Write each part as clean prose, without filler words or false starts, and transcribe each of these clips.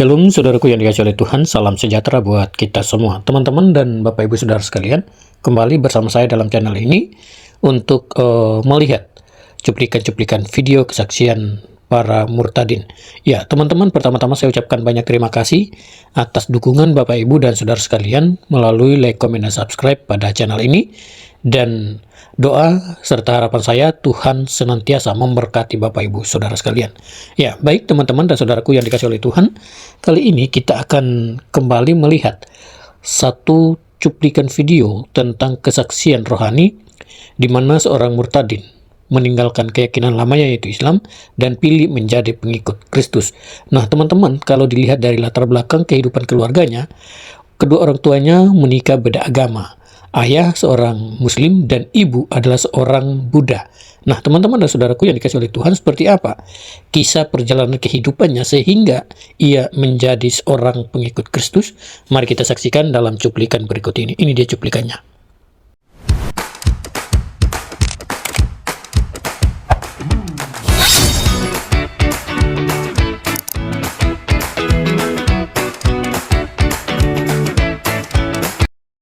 Shalom saudaraku yang dikasihi oleh Tuhan, salam sejahtera buat kita semua. Teman-teman dan Bapak Ibu Saudara sekalian, kembali bersama saya dalam channel ini untuk melihat cuplikan-cuplikan video kesaksian para murtadin. Ya, teman-teman, pertama-tama saya ucapkan banyak terima kasih atas dukungan Bapak Ibu dan Saudara sekalian melalui like, comment, dan subscribe pada channel ini. Dan doa serta harapan saya Tuhan senantiasa memberkati Bapak Ibu Saudara sekalian. Ya, baik teman-teman dan saudaraku yang dikasihi oleh Tuhan, kali ini kita akan kembali melihat satu cuplikan video tentang kesaksian rohani di mana seorang murtadin meninggalkan keyakinan lamanya yaitu Islam dan pilih menjadi pengikut Kristus. Nah, teman-teman, kalau dilihat dari latar belakang kehidupan keluarganya, kedua orang tuanya menikah beda agama. Ayah seorang Muslim dan ibu adalah seorang Buddha. Nah, teman-teman dan saudaraku yang dikasihi oleh Tuhan, seperti apa kisah perjalanan kehidupannya sehingga ia menjadi seorang pengikut Kristus? Mari kita saksikan dalam cuplikan berikut ini. Ini dia cuplikannya.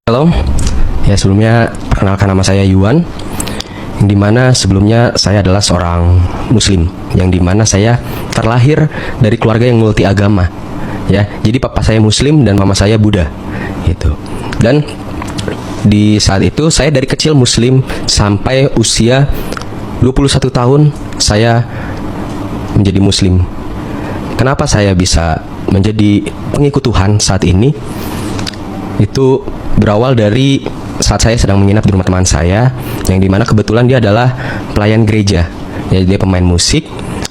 Halo, ya sebelumnya perkenalkan nama saya Yuan, yang dimana sebelumnya saya adalah seorang Muslim, yang dimana saya terlahir dari keluarga yang multi agama. Ya, jadi papa saya Muslim dan mama saya Buddha, gitu. Dan di saat itu saya dari kecil Muslim sampai usia 21 tahun saya menjadi Muslim. Kenapa saya bisa menjadi pengikut Tuhan saat ini? Itu berawal dari saat saya sedang menginap di rumah teman saya, yang dimana kebetulan dia adalah pelayan gereja. Ya, dia pemain musik.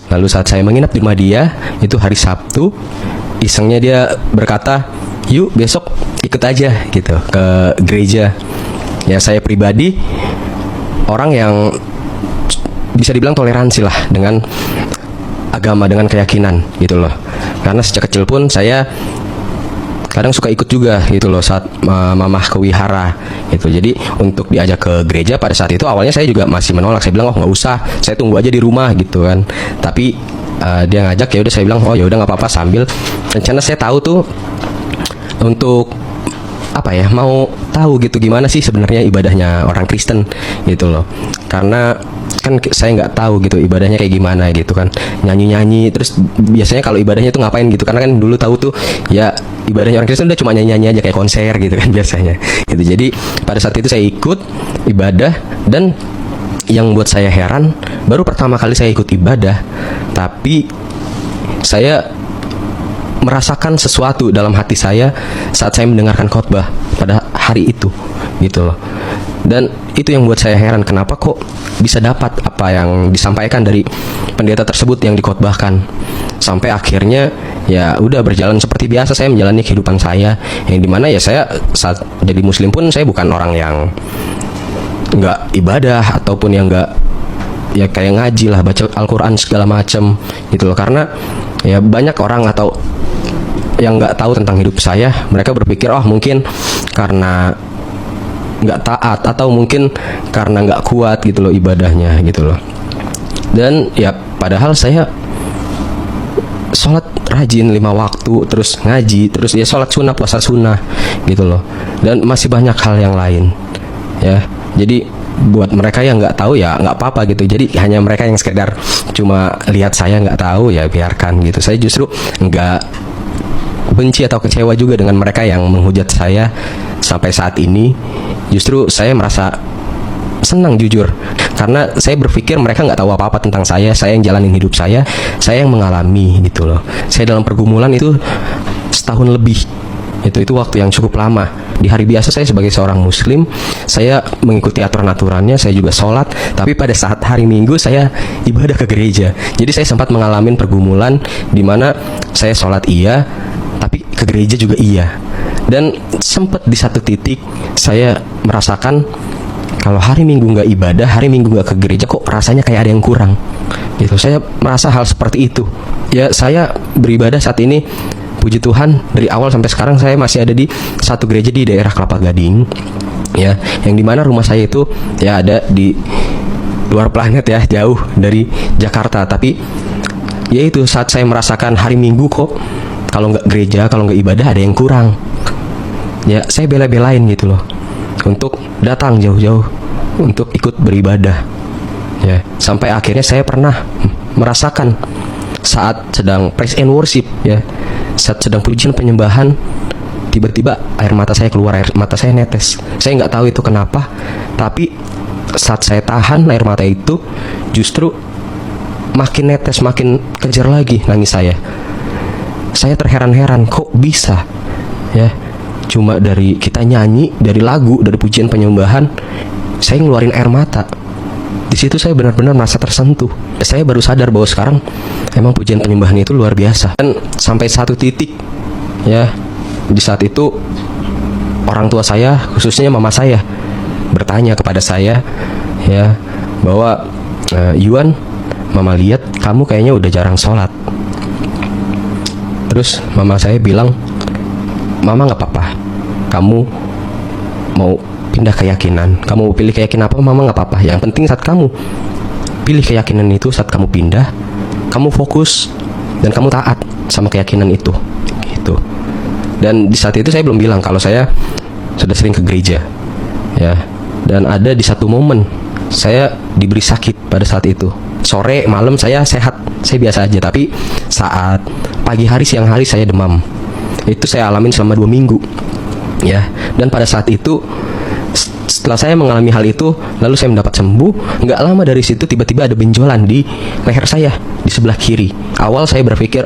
Lalu saat saya menginap di rumah dia, itu hari Sabtu, isengnya dia berkata, yuk besok ikut aja gitu ke gereja. Ya, saya pribadi orang yang bisa dibilang toleransi lah dengan agama, dengan keyakinan gitu loh. Karena sejak kecil pun saya kadang suka ikut juga gitu loh saat mamah ke wihara gitu. Jadi untuk diajak ke gereja pada saat itu awalnya saya juga masih menolak. Saya bilang, oh nggak usah, saya tunggu aja di rumah gitu kan. Tapi dia ngajak, ya udah saya bilang, oh ya udah nggak apa-apa, sambil rencana saya tahu tuh untuk apa ya, mau tahu gitu gimana sih sebenarnya ibadahnya orang Kristen gitu loh. Karena kan saya nggak tahu gitu ibadahnya kayak gimana gitu kan, nyanyi-nyanyi terus biasanya kalau ibadahnya tuh ngapain gitu, karena kan dulu tahu tuh ya ibadahnya orang Kristen udah cuma nyanyi-nyanyi aja kayak konser gitu kan biasanya gitu. Jadi pada saat itu saya ikut ibadah, dan yang buat saya heran, baru pertama kali saya ikut ibadah tapi saya merasakan sesuatu dalam hati saya saat saya mendengarkan khotbah pada hari itu gitu loh. Dan itu yang buat saya heran, kenapa kok bisa dapat apa yang disampaikan dari pendeta tersebut yang dikhotbahkan. Sampai akhirnya ya udah berjalan seperti biasa, saya menjalani kehidupan saya, yang dimana ya saya saat jadi Muslim pun saya bukan orang yang nggak ibadah ataupun yang nggak ya kayak ngaji lah, baca Al-Quran segala macam gitu loh. Karena ya banyak orang atau yang nggak tahu tentang hidup saya, mereka berpikir oh mungkin karena nggak taat atau mungkin karena nggak kuat gitu loh ibadahnya gitu loh. Dan ya padahal saya sholat rajin 5 waktu, terus ngaji, terus ya sholat sunnah, puasa sunnah gitu loh, dan masih banyak hal yang lain ya. Jadi buat mereka yang nggak tahu ya nggak apa-apa gitu. Jadi hanya mereka yang sekedar cuma lihat saya nggak tahu, ya biarkan gitu. Saya justru nggak benci atau kecewa juga dengan mereka yang menghujat saya sampai saat ini. Justru saya merasa senang jujur, karena saya berpikir mereka nggak tahu apa-apa tentang saya yang jalanin hidup saya yang mengalami gitu loh. Saya dalam pergumulan itu setahun lebih, itu waktu yang cukup lama. Di hari biasa saya sebagai seorang Muslim, saya mengikuti aturan-aturannya, saya juga sholat. Tapi pada saat hari Minggu saya ibadah ke gereja. Jadi saya sempat mengalami pergumulan di mana saya sholat iya, tapi ke gereja juga iya. Dan sempat di satu titik saya merasakan kalau hari Minggu nggak ibadah, hari Minggu nggak ke gereja, kok rasanya kayak ada yang kurang gitu. Saya merasa hal seperti itu. Ya saya beribadah saat ini, puji Tuhan, dari awal sampai sekarang saya masih ada di satu gereja di daerah Kelapa Gading ya, yang dimana rumah saya itu ya ada di luar planet ya, jauh dari Jakarta. Tapi ya itu, saat saya merasakan hari Minggu kok kalau nggak gereja, kalau nggak ibadah ada yang kurang. Ya saya bela-belain gitu loh untuk datang jauh-jauh untuk ikut beribadah. Ya sampai akhirnya saya pernah merasakan saat sedang praise and worship, ya saat sedang pujian penyembahan, tiba-tiba air mata saya keluar, air mata saya netes. Saya nggak tahu itu kenapa, tapi saat saya tahan air mata itu justru makin netes, makin kejar lagi nangis saya. Saya terheran-heran kok bisa, ya cuma dari kita nyanyi, dari lagu, dari pujian penyembahan, saya ngeluarin air mata. Di situ saya benar-benar merasa tersentuh. Saya baru sadar bahwa sekarang emang pujian penyembahan itu luar biasa. Dan sampai satu titik, ya di saat itu orang tua saya, khususnya mama saya, bertanya kepada saya, ya bahwa Yuan, mama lihat kamu kayaknya udah jarang sholat. Terus mama saya bilang, mama nggak apa-apa, kamu mau pindah keyakinan, kamu mau pilih keyakinan apa, mama nggak apa-apa. Yang penting saat kamu pilih keyakinan itu, saat kamu pindah, kamu fokus dan kamu taat sama keyakinan itu, gitu. Dan di saat itu saya belum bilang kalau saya sudah sering ke gereja, ya. Dan ada di satu momen saya diberi sakit pada saat itu. Sore, malam saya sehat, saya biasa aja. Tapi saat pagi hari, siang hari saya demam. Itu saya alamin selama 2 minggu, ya. Dan pada saat itu, setelah saya mengalami hal itu, lalu saya mendapat sembuh. Nggak lama dari situ tiba-tiba ada benjolan di leher saya di sebelah kiri. Awal saya berpikir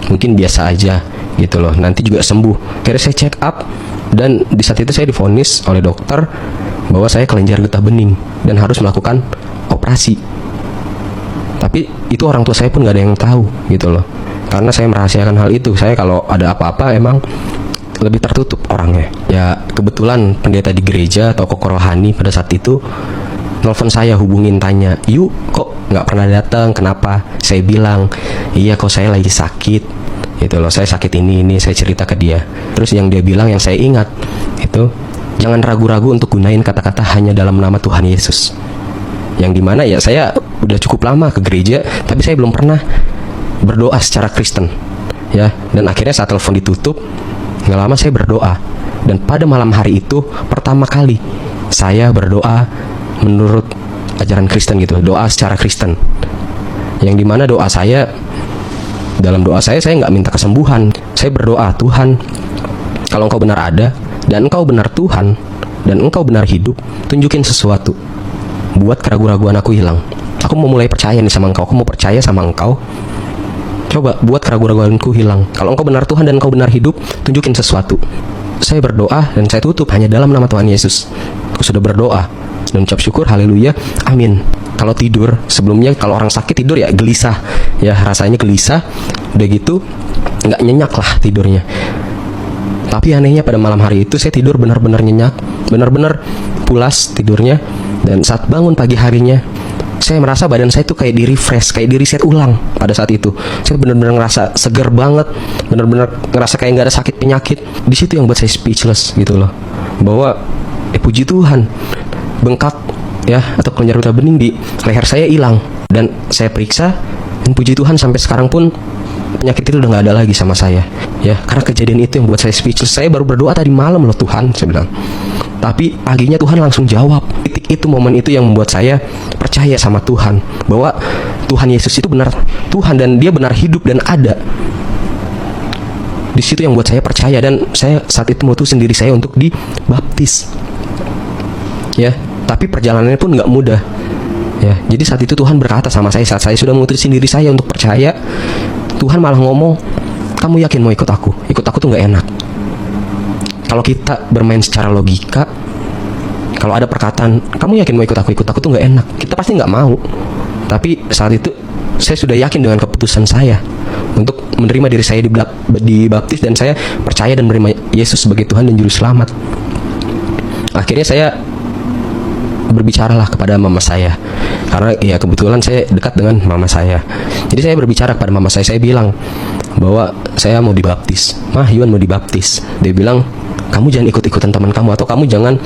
mungkin biasa aja gitu loh, nanti juga sembuh. Akhirnya saya check up, dan di saat itu saya divonis oleh dokter bahwa saya kelenjar getah bening dan harus melakukan operasi. Tapi itu orang tua saya pun nggak ada yang tahu gitu loh, karena saya merahasiakan hal itu. Saya kalau ada apa-apa emang lebih tertutup orangnya. Ya kebetulan pendeta di gereja atau tokoh rohani pada saat itu nelfon saya, hubungin, tanya, "Yuk, kok nggak pernah datang? Kenapa?" Saya bilang, "Iya, kok saya lagi sakit." Gitu loh, saya sakit ini, saya cerita ke dia. Terus yang dia bilang, yang saya ingat itu, jangan ragu-ragu untuk gunain kata-kata hanya dalam nama Tuhan Yesus. Yang dimana ya saya udah cukup lama ke gereja, tapi saya belum pernah berdoa secara Kristen, ya. Dan akhirnya saat telepon ditutup, nggak lama saya berdoa. Dan pada malam hari itu pertama kali saya berdoa menurut ajaran Kristen gitu, doa secara Kristen. Yang dimana doa saya, dalam doa saya nggak minta kesembuhan. Saya berdoa, Tuhan, kalau Engkau benar ada, dan Engkau benar Tuhan, dan Engkau benar hidup, tunjukin sesuatu buat keraguan-raguan aku hilang. Aku mau mulai percaya nih sama Engkau, aku mau percaya sama Engkau. Coba buat keraguan-raguanku hilang. Kalau Engkau benar Tuhan dan Engkau benar hidup, tunjukin sesuatu. Saya berdoa dan saya tutup hanya dalam nama Tuhan Yesus. Aku sudah berdoa dan ucap syukur, haleluya, amin. Kalau tidur, sebelumnya kalau orang sakit tidur ya gelisah, ya rasanya gelisah. Udah gitu nggak nyenyak lah tidurnya. Tapi anehnya pada malam hari itu saya tidur benar-benar nyenyak, benar-benar pulas tidurnya. Dan saat bangun pagi harinya, saya merasa badan saya tuh kayak di-refresh, kayak di-reset ulang. Pada saat itu saya benar-benar ngerasa seger banget, benar-benar ngerasa kayak nggak ada sakit penyakit. Di situ yang buat saya speechless gitu loh, bahwa puji Tuhan, bengkak ya atau kelenjar getah bening di leher saya hilang. Dan saya periksa, dan puji Tuhan sampai sekarang pun penyakit itu udah nggak ada lagi sama saya, ya. Karena kejadian itu yang buat saya speechless. Saya baru berdoa tadi malam loh, Tuhan, saya bilang. Tapi paginya Tuhan langsung jawab. Titik itu, momen itu yang membuat saya percaya sama Tuhan, bahwa Tuhan Yesus itu benar Tuhan dan Dia benar hidup dan ada. Di situ yang buat saya percaya, dan saya saat itu memutuskan diri saya untuk dibaptis, ya. Tapi perjalanannya pun nggak mudah, ya. Jadi saat itu Tuhan berkata sama saya, saat saya sudah memutuskan diri saya untuk percaya, Tuhan malah ngomong, "Kamu yakin mau ikut aku? Ikut aku tuh nggak enak." Kalau kita bermain secara logika, kalau ada perkataan, "Kamu yakin mau ikut aku tuh nggak enak," kita pasti nggak mau. Tapi saat itu saya sudah yakin dengan keputusan saya untuk menerima diri saya dibaptis, dan saya percaya dan menerima Yesus sebagai Tuhan dan Juru Selamat. Akhirnya saya berbicaralah kepada mama saya, karena ya kebetulan saya dekat dengan mama saya. Jadi saya berbicara kepada mama saya bilang bahwa saya mau dibaptis. "Mah, Yuan mau dibaptis." Dia bilang, "Kamu jangan ikut-ikutan teman kamu, atau kamu jangan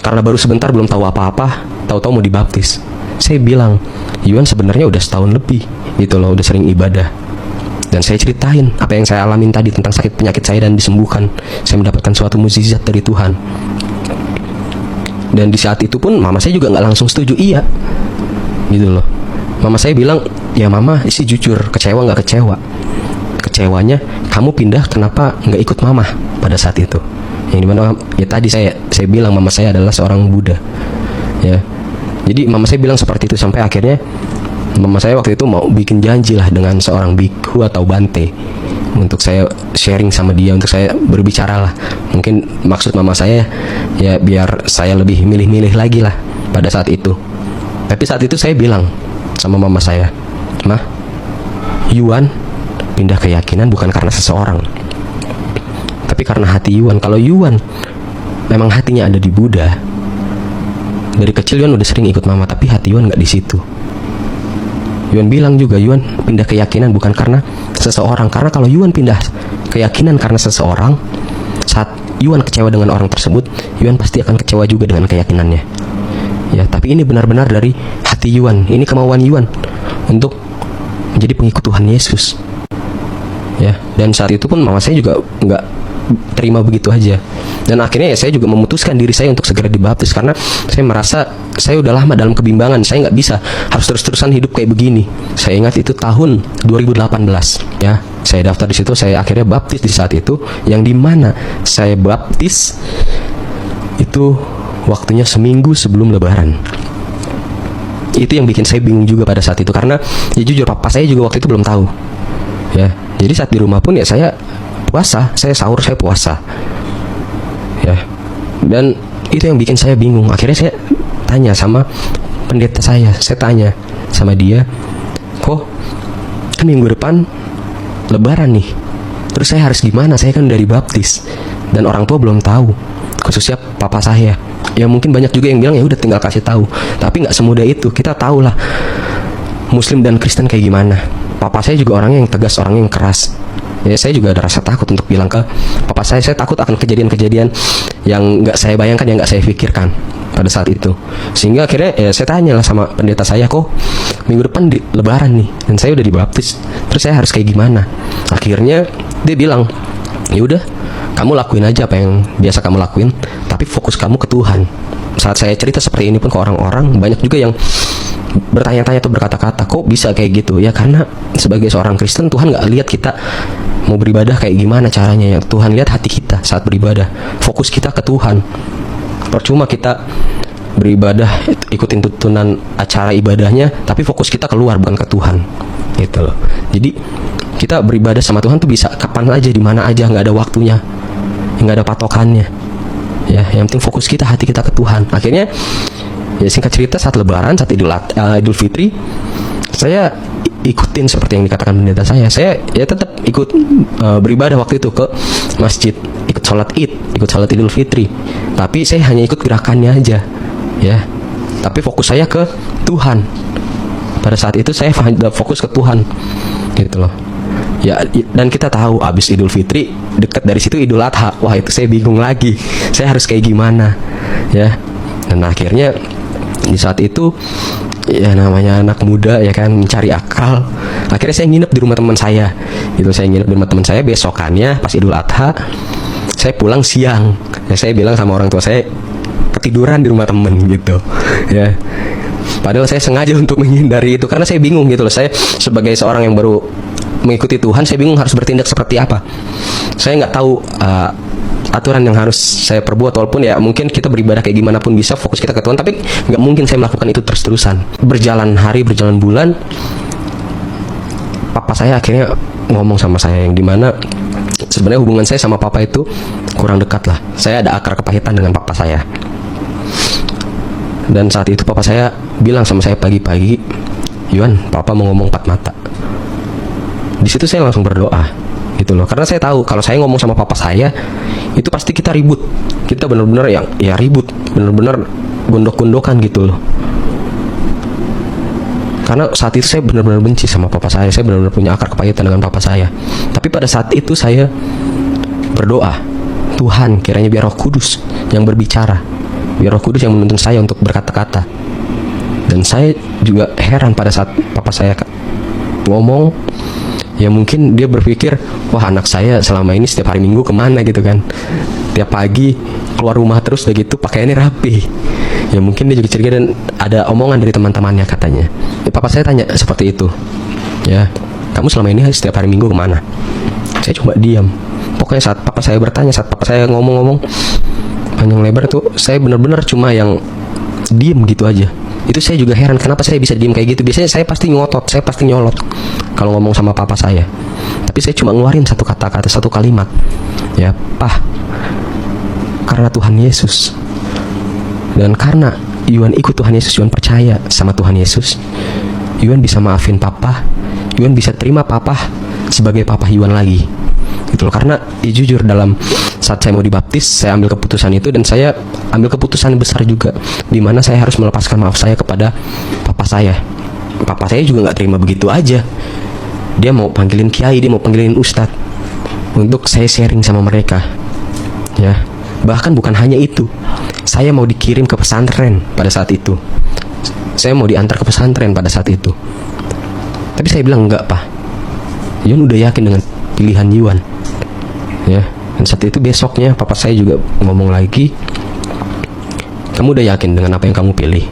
karena baru sebentar belum tahu apa-apa, tahu-tahu mau dibaptis." Saya bilang, "Yuan sebenarnya udah setahun lebih gitu loh, udah sering ibadah." Dan saya ceritain apa yang saya alamin tadi tentang sakit penyakit saya dan disembuhkan. Saya mendapatkan suatu mukjizat dari Tuhan. Dan di saat itu pun mama saya juga nggak langsung setuju iya, gitu loh. Mama saya bilang, ya mama sih jujur, kecewa nggak kecewa. Kecewanya kamu pindah kenapa nggak ikut mama pada saat itu. Yang dimana ya tadi saya bilang mama saya adalah seorang Buddha, ya. Jadi mama saya bilang seperti itu sampai akhirnya mama saya waktu itu mau bikin janji lah dengan seorang bikhu atau bante untuk saya sharing sama dia, untuk saya berbicara lah. Mungkin maksud mama saya ya biar saya lebih milih-milih lagi lah pada saat itu. Tapi saat itu saya bilang sama mama saya, "Mah, Yuan pindah keyakinan bukan karena seseorang, tapi karena hati Yuan. Kalau Yuan memang hatinya ada di Buddha, dari kecil Yuan udah sering ikut mama, tapi hati Yuan nggak di situ." Yuan bilang juga, Yuan pindah keyakinan bukan karena seseorang. Karena kalau Yuan pindah keyakinan karena seseorang, saat Yuan kecewa dengan orang tersebut, Yuan pasti akan kecewa juga dengan keyakinannya. Ya, tapi ini benar-benar dari hati Yuan. Ini kemauan Yuan untuk menjadi pengikut Tuhan Yesus. Ya, dan saat itu pun mama saya juga nggak terima begitu aja. Dan akhirnya ya saya juga memutuskan diri saya untuk segera dibaptis karena saya merasa saya udah lama dalam kebimbangan. Saya nggak bisa harus terus-terusan hidup kayak begini. Saya ingat itu tahun 2018, ya. Saya daftar di situ, saya akhirnya baptis di saat itu, yang dimana saya baptis itu waktunya seminggu sebelum Lebaran. Itu yang bikin saya bingung juga pada saat itu karena ya jujur papa saya juga waktu itu belum tahu, ya. Jadi saat di rumah pun ya saya puasa, saya sahur, saya puasa, ya. Dan itu yang bikin saya bingung. Akhirnya saya tanya sama pendeta saya tanya sama dia, kok kan minggu depan Lebaran nih, terus saya harus gimana? Saya kan dari baptis dan orang tua belum tahu, khususnya papa saya. Ya mungkin banyak juga yang bilang ya udah tinggal kasih tahu, tapi nggak semudah itu. Kita tahu lah Muslim dan Kristen kayak gimana. Papa saya juga orangnya yang tegas, orangnya yang keras. Ya saya juga ada rasa takut untuk bilang ke papa saya takut akan kejadian-kejadian yang nggak saya bayangkan, yang nggak saya pikirkan pada saat itu. Sehingga akhirnya ya saya tanya lah sama pendeta saya, kok minggu depan di Lebaran nih dan saya udah dibaptis, terus saya harus kayak gimana? Akhirnya dia bilang, ya udah kamu lakuin aja apa yang biasa kamu lakuin, tapi fokus kamu ke Tuhan. Saat saya cerita seperti ini pun ke orang-orang, banyak juga yang bertanya-tanya atau berkata-kata, kok bisa kayak gitu? Ya karena sebagai seorang Kristen, Tuhan gak lihat kita mau beribadah kayak gimana caranya. Ya Tuhan lihat hati kita saat beribadah, fokus kita ke Tuhan. Percuma kita beribadah ikutin tuntunan acara ibadahnya, tapi fokus kita keluar bukan ke Tuhan, gitu loh. Jadi kita beribadah sama Tuhan tuh bisa kapan aja, di mana aja, nggak ada waktunya, nggak ada patokannya. Ya, yang penting fokus kita, hati kita ke Tuhan. Akhirnya ya singkat cerita, saat Lebaran, saat Idul Fitri, saya ikutin seperti yang dikatakan pendeta saya. Saya ya tetap ikut beribadah waktu itu ke masjid, ikut sholat Idul Fitri. Tapi saya hanya ikut gerakannya aja, ya. Tapi fokus saya ke Tuhan. Pada saat itu saya fokus ke Tuhan, gitu loh. Ya, dan kita tahu abis Idul Fitri dekat dari situ Idul Adha. Wah, itu saya bingung lagi. Saya harus kayak gimana, ya. Dan akhirnya di saat itu ya namanya anak muda ya kan, mencari akal. Akhirnya saya nginep di rumah teman saya. Itu saya nginep di rumah teman saya. Besokannya pas Idul Adha saya pulang siang. Ya saya bilang sama orang tua saya ketiduran di rumah temen gitu, ya. Padahal saya sengaja untuk menghindari itu karena saya bingung gitu loh. Saya sebagai seorang yang baru mengikuti Tuhan, saya bingung harus bertindak seperti apa. Saya nggak tahu aturan yang harus saya perbuat, walaupun ya mungkin kita beribadah kayak gimana pun bisa, fokus kita ke Tuhan, tapi nggak mungkin saya melakukan itu terus-terusan. Berjalan hari, berjalan bulan, papa saya akhirnya ngomong sama saya, yang dimana sebenarnya hubungan saya sama papa itu kurang dekat lah. Saya ada akar kepahitan dengan papa saya. Dan saat itu papa saya bilang sama saya pagi-pagi, Yuan, papa mau ngomong 4 mata. Di situ saya langsung berdoa, gitu loh. Karena saya tahu kalau saya ngomong sama papa saya, itu pasti kita ribut. Kita benar-benar ya ribut, benar-benar gondok-gondokan gitu loh. Karena saat itu saya benar-benar benci sama papa saya benar-benar punya akar kepahitan dengan papa saya. Tapi pada saat itu saya berdoa, Tuhan, kiranya biar Roh Kudus yang berbicara, biar Roh Kudus yang menuntun saya untuk berkata-kata. Dan saya juga heran pada saat papa saya ngomong, Ya mungkin dia berpikir, wah anak saya selama ini setiap hari Minggu kemana gitu kan, tiap pagi keluar rumah terus udah gitu pakaiannya rapi. Ya mungkin dia juga curiga, dan ada omongan dari teman-temannya katanya. Ya, papa saya tanya seperti itu, ya kamu selama ini setiap hari Minggu kemana? Saya coba diam. Pokoknya saat papa saya bertanya, saat papa saya ngomong-ngomong panjang lebar tuh, saya benar-benar cuma yang diem gitu aja. Itu saya juga heran kenapa saya bisa diem kayak gitu. Biasanya saya pasti ngotot, saya pasti nyolot kalau ngomong sama papa saya. Tapi saya cuma ngeluarin satu kata-kata, satu kalimat. Ya, Pah, karena Tuhan Yesus. Dan karena Yuan ikut Tuhan Yesus, Yuan percaya sama Tuhan Yesus, Yuan bisa maafin papa, Yuan bisa terima papa sebagai papa Yuan lagi. Gitu loh. Karena ya jujur, dalam saat saya mau dibaptis, saya ambil keputusan itu, dan saya ambil keputusan besar juga, di mana saya harus melepaskan maaf saya kepada papa saya. Papa saya juga nggak terima begitu aja. Dia mau panggilin kiai, dia mau panggilin ustadz untuk saya sharing sama mereka. Ya, bahkan bukan hanya itu, saya mau dikirim ke pesantren pada saat itu. Saya mau diantar ke pesantren pada saat itu. Tapi saya bilang enggak, Pak. Yuan udah yakin dengan pilihan Yuan. Ya, dan saat itu besoknya papa saya juga ngomong lagi, kamu udah yakin dengan apa yang kamu pilih?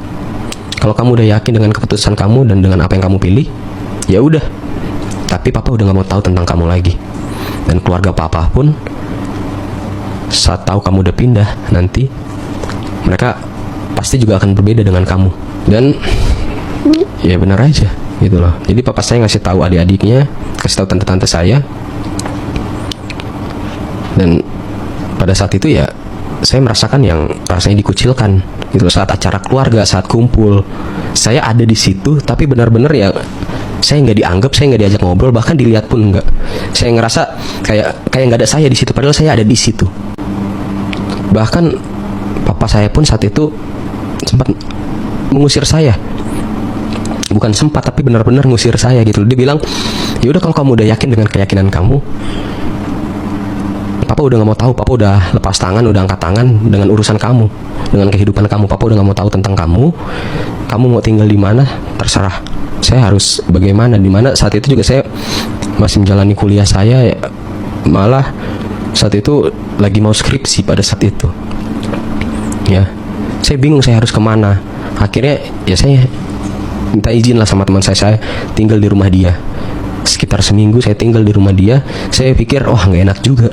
Kalau kamu udah yakin dengan keputusan kamu dan dengan apa yang kamu pilih, ya udah. Tapi papa udah nggak mau tahu tentang kamu lagi. Dan keluarga papa pun saat tahu kamu udah pindah nanti, mereka pasti juga akan berbeda dengan kamu. Dan ya benar aja gitu loh. Jadi papa saya ngasih tahu adik-adiknya, kasih tahu tante-tante saya. Dan pada saat itu ya saya merasakan yang rasanya dikucilkan gitu loh. Saat acara keluarga, saat kumpul, saya ada di situ, tapi benar-benar ya saya nggak dianggap, saya nggak diajak ngobrol, bahkan dilihat pun nggak. Saya ngerasa kayak nggak ada saya di situ, padahal saya ada di situ. Bahkan papa saya pun saat itu sempat mengusir saya. Bukan sempat, tapi benar-benar ngusir saya gitu. Dia bilang, ya udah kalau kamu udah yakin dengan keyakinan kamu, papa udah nggak mau tahu, papa udah lepas tangan, udah angkat tangan dengan urusan kamu, dengan kehidupan kamu. Papa udah nggak mau tahu tentang kamu. Kamu mau tinggal di mana, terserah. Saya harus bagaimana, di mana. Saat itu juga saya masih menjalani kuliah saya, ya, malah saat itu lagi mau skripsi pada saat itu. Ya, saya bingung saya harus kemana. Akhirnya ya saya minta izin lah sama teman saya tinggal di rumah dia. Sekitar seminggu saya tinggal di rumah dia. Saya pikir, oh nggak enak juga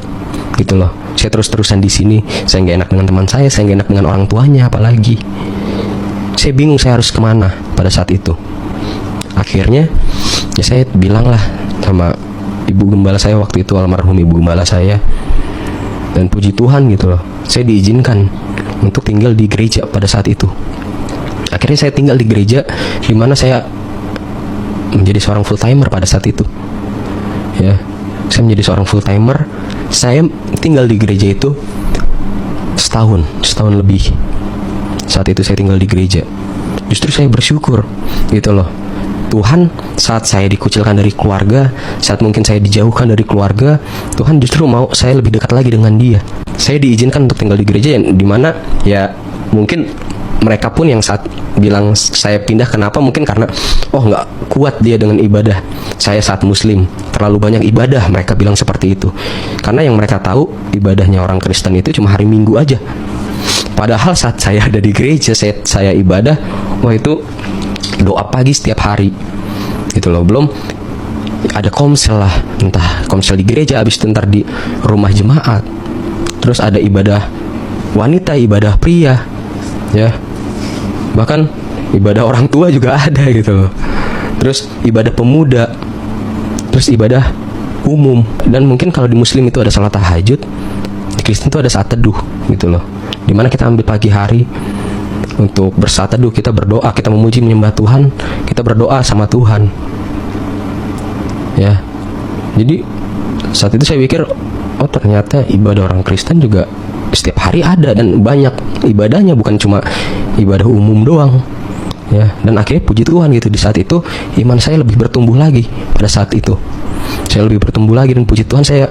gitu loh. Saya terus-terusan di sini, saya nggak enak dengan teman saya nggak enak dengan orang tuanya apalagi. Saya bingung saya harus kemana pada saat itu. Akhirnya ya saya bilang lah sama ibu gembala saya waktu itu, almarhum ibu gembala saya. Dan puji Tuhan gitu loh, saya diizinkan untuk tinggal di gereja pada saat itu. Akhirnya saya tinggal di gereja, di mana saya menjadi seorang full timer pada saat itu. Ya, saya menjadi seorang full timer. Saya tinggal di gereja itu setahun lebih. Saat itu saya tinggal di gereja. Justru saya bersyukur gitu loh. Tuhan, saat saya dikucilkan dari keluarga, saat mungkin saya dijauhkan dari keluarga, Tuhan justru mau saya lebih dekat lagi dengan Dia. Saya diizinkan untuk tinggal di gereja yang dimana ya mungkin mereka pun yang saat bilang saya pindah, kenapa? Mungkin karena oh nggak kuat dia dengan ibadah. Saya saat muslim terlalu banyak ibadah, mereka bilang seperti itu. Karena yang mereka tahu ibadahnya orang Kristen itu cuma hari Minggu aja. Padahal saat saya ada di gereja, saya ibadah, wah itu doa pagi setiap hari gitu loh. Belum ada komsel lah, entah komsel di gereja, habis itu ntar di rumah jemaat. Terus ada ibadah wanita, ibadah pria, ya. Bahkan ibadah orang tua juga ada gitu loh. Terus ibadah pemuda, terus ibadah umum. Dan mungkin kalau di muslim itu ada salat tahajud, di Kristen itu ada saat teduh gitu loh, dimana kita ambil pagi hari untuk bersaat teduh, kita berdoa, kita memuji menyembah Tuhan, kita berdoa sama Tuhan. Ya, jadi saat itu saya pikir, oh ternyata ibadah orang Kristen juga setiap hari ada dan banyak ibadahnya, bukan cuma ibadah umum doang. Ya, dan akhirnya puji Tuhan gitu, di saat itu iman saya lebih bertumbuh lagi. Pada saat itu saya lebih bertumbuh lagi, dan puji Tuhan saya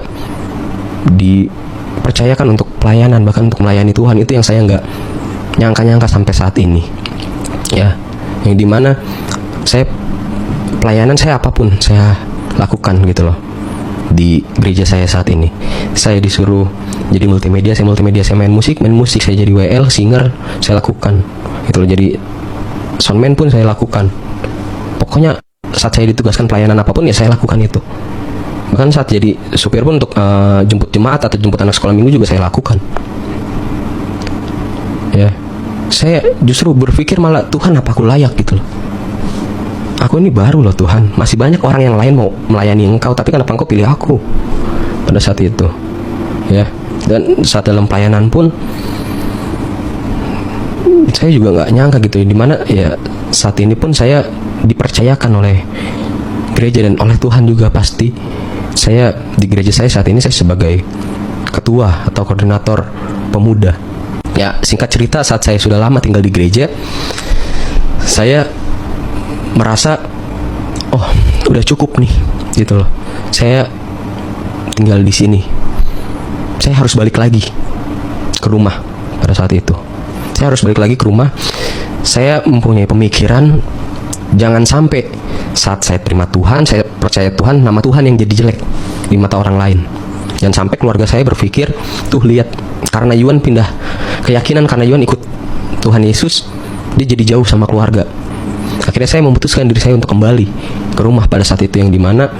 dipercayakan untuk pelayanan, bahkan untuk melayani Tuhan. Itu yang saya nggak nyangka-nyangka sampai saat ini. Ya, yang dimana saya pelayanan saya apapun, saya lakukan gitu loh di gereja saya saat ini. Saya disuruh jadi multimedia, saya main musik, saya jadi WL, singer, saya lakukan gitu loh. Jadi soundman pun saya lakukan. Pokoknya saat saya ditugaskan pelayanan apapun ya saya lakukan itu. Bahkan saat jadi supir pun untuk jemput jemaat atau jemput anak sekolah minggu juga saya lakukan. Ya, saya justru berpikir malah, Tuhan, apa aku layak gitu loh. Aku ini baru loh Tuhan, masih banyak orang yang lain mau melayani Engkau, tapi kenapa Engkau pilih aku pada saat itu? Ya, dan saat dalam pelayanan pun saya juga nggak nyangka gitu, dimana ya saat ini pun saya dipercayakan oleh gereja dan oleh Tuhan juga pasti. Saya di gereja saya saat ini saya sebagai ketua atau koordinator pemuda. Ya, singkat cerita, saat saya sudah lama tinggal di gereja, saya merasa, oh, udah cukup nih, gitu loh. Saya tinggal di sini. Saya harus balik lagi ke rumah pada saat itu. Saya harus balik lagi ke rumah. Saya mempunyai pemikiran, jangan sampai saat saya terima Tuhan, saya percaya Tuhan, nama Tuhan yang jadi jelek di mata orang lain. Jangan sampai keluarga saya berpikir, tuh lihat, karena Yuan pindah keyakinan, karena Yuan ikut Tuhan Yesus, dia jadi jauh sama keluarga. Akhirnya saya memutuskan diri saya untuk kembali ke rumah pada saat itu, yang dimana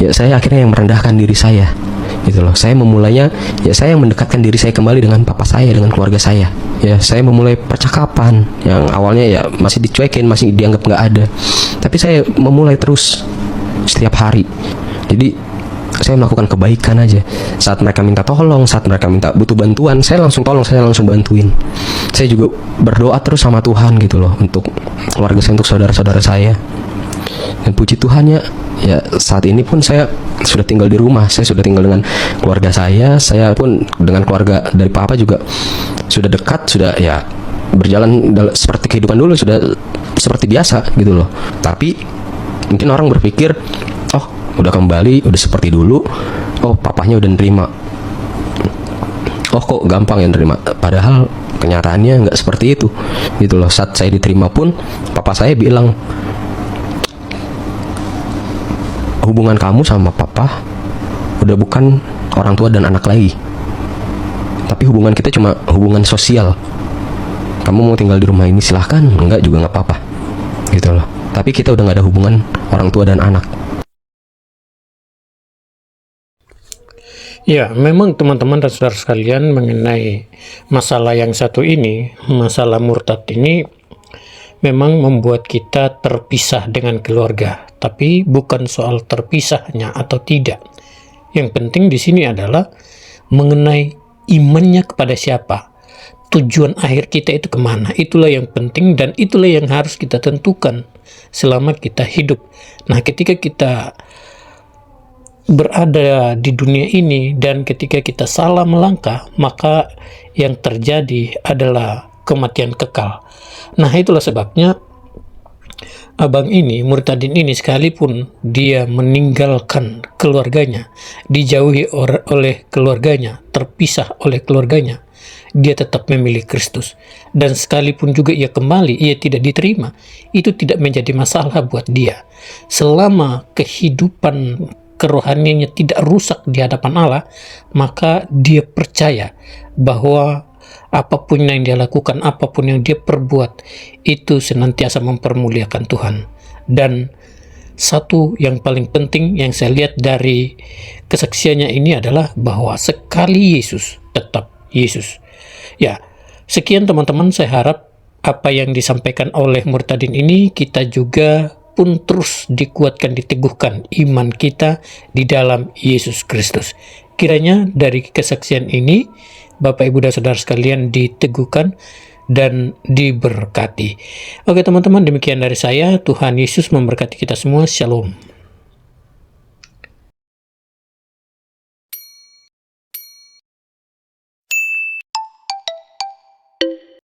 ya saya akhirnya yang merendahkan diri saya gitu loh. Saya memulainya, ya saya yang mendekatkan diri saya kembali dengan papa saya, dengan keluarga saya. Ya saya memulai percakapan yang awalnya ya masih dicuekin, masih dianggap nggak ada, tapi saya memulai terus setiap hari. Jadi saya melakukan kebaikan aja. Saat mereka minta tolong, saat mereka minta butuh bantuan, saya langsung tolong, saya langsung bantuin. Saya juga berdoa terus sama Tuhan gitu loh, untuk keluarga saya, untuk saudara-saudara saya. Dan puji Tuhan ya saat ini pun saya sudah tinggal di rumah. Saya sudah tinggal dengan keluarga saya pun dengan keluarga dari papa juga sudah dekat, sudah ya berjalan seperti kehidupan dulu, sudah seperti biasa gitu loh. Tapi mungkin orang berpikir, oh udah kembali, udah seperti dulu, oh papahnya udah nerima, oh kok gampang ya nerima. Padahal kenyataannya nggak seperti itu gitu loh. Saat saya diterima pun papa saya bilang, hubungan kamu sama papa udah bukan orang tua dan anak lagi, tapi hubungan kita cuma hubungan sosial. Kamu mau tinggal di rumah ini silahkan, enggak juga nggak apa-apa gitu loh. Tapi kita udah nggak ada hubungan orang tua dan anak. Ya, memang teman-teman dan saudara sekalian, mengenai masalah yang satu ini, masalah murtad ini, memang membuat kita terpisah dengan keluarga. Tapi bukan soal terpisahnya atau tidak. Yang penting di sini adalah mengenai imannya kepada siapa. Tujuan akhir kita itu kemana. Itulah yang penting dan itulah yang harus kita tentukan selama kita hidup. Nah, ketika kita berada di dunia ini dan ketika kita salah melangkah, maka yang terjadi adalah kematian kekal. Nah, itulah sebabnya abang ini, Murtadin ini, sekalipun dia meninggalkan keluarganya, dijauhi oleh keluarganya, terpisah oleh keluarganya, dia tetap memilih Kristus. Dan sekalipun juga ia kembali, ia tidak diterima, itu tidak menjadi masalah buat dia. Selama kehidupan kerohaniannya tidak rusak di hadapan Allah, maka dia percaya bahwa apapun yang dia lakukan, apapun yang dia perbuat, itu senantiasa mempermuliakan Tuhan. Dan satu yang paling penting yang saya lihat dari kesaksiannya ini adalah bahwa sekali Yesus, tetap Yesus. Ya, sekian teman-teman, saya harap apa yang disampaikan oleh Murtadin ini, kita juga pun terus dikuatkan, diteguhkan iman kita di dalam Yesus Kristus. Kiranya dari kesaksian ini, Bapak, Ibu, dan Saudara sekalian diteguhkan dan diberkati. Oke teman-teman, demikian dari saya. Tuhan Yesus memberkati kita semua. Shalom.